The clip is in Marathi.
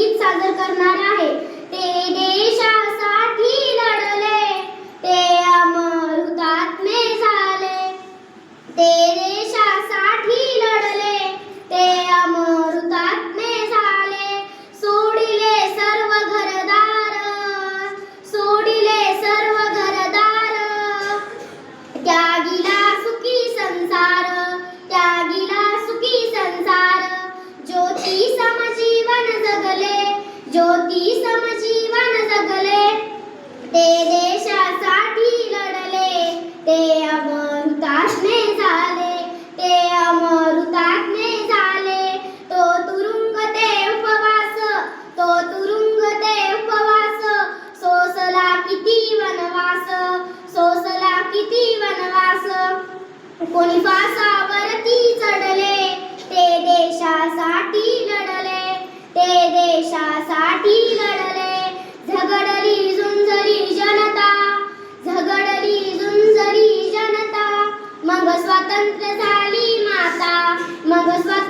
गीत सादर करणार आहे. ते देशासाठी लढले, ते अमर हुतात्मे झाले. ते देशासाठी लढले, ते अमर हुतात्मे झाले. सोडिले सर्व घरदार, सोडिले सर्व घरदार. त्यागिला सुखी संसार, त्यागिला सुखी संसार. ज्योती समजीवन जगले, ज्योती समजीवन जगले. ते देशासाठी लढले, ते अमर हुतात्मे झाले. ते अमर हुतात्मे झाले. तो तुरुंग ते उपवास, तो तुरुंग ते उपवास. सोसला किती वनवास, सोसला किती वनवास. कोणी फासावरती चढले, ते देशासाठी लढले, ते देशासाठी लढले. झगडली झुंजली जनता, झगडली झुंजली जनता. मग स्वातंत्र्य झाली माता, मग स्वातंत्र्य